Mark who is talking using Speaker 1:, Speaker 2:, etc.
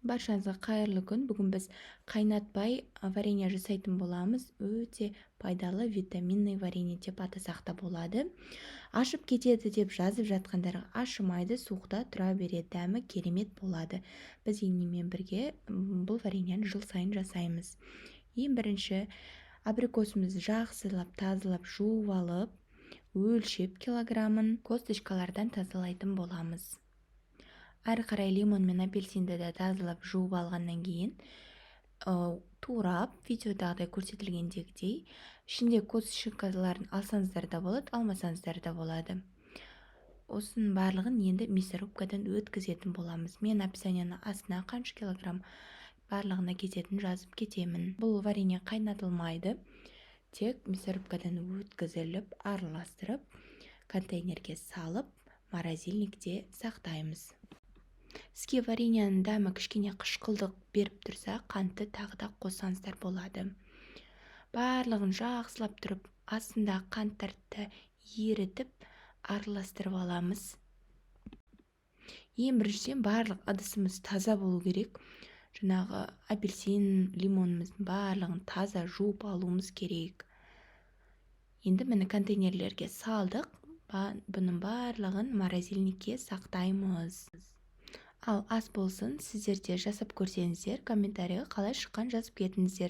Speaker 1: Баршаңызға қайырлы күн. Бүгін біз қайнатпай варенье жасайтын боламыз. Өте пайдалы витаминный варенье деп атасақ та болады. Ашып кетеді деп жазып жатқандарға ашымайды, суықта тұра береді, дәмі керемет болады. Біз енемен бірге бұл вареньені жыл сайын жасаймыз. Ең бірінші абрикосымызды жақсылап тазалап жуып алып, өлшеп килограммын косточкалардан тазалайтын боламыз. Әрі қарай лимон мен апельсинді де тазалап жуып алғаннан кейін турап, видеодағыдай көрсетілгендегідей, ішінде косточкаларын алсаңыздар да болады, алмасаңыздар да болады. Осының барлығын енді мясорубкадан өткізетін боламыз. Мен описаниені астына қанша килограмм барлығына кететінін жазып кетемін. Бұл варенье қайнатылмайды, тек мясорубкадан өткізіліп, араластырып, контейнерге салып, морозильникте сақтаймыз. Сізге вареньенің дәмі кішкене қышқылдық беріп тұрса, қантты тағы да қоссаңыздар болады. Барлығын жақсылап тұрып, астында қанттарды ерітіп, араластырып аламыз. Ең біріншіден барлық ыдысымыз таза болу керек. Жаңағы апельсин, лимонымыздың барлығын таза жуып алуымыз керек. Енді міне контейнерлерге салдық. Бұның барлығын морозильникке сақтаймыз. Ал ас болсын, сіздер де жасап көрсеңіздер, комментарийға қалай шыққан жазып кетіңіздер.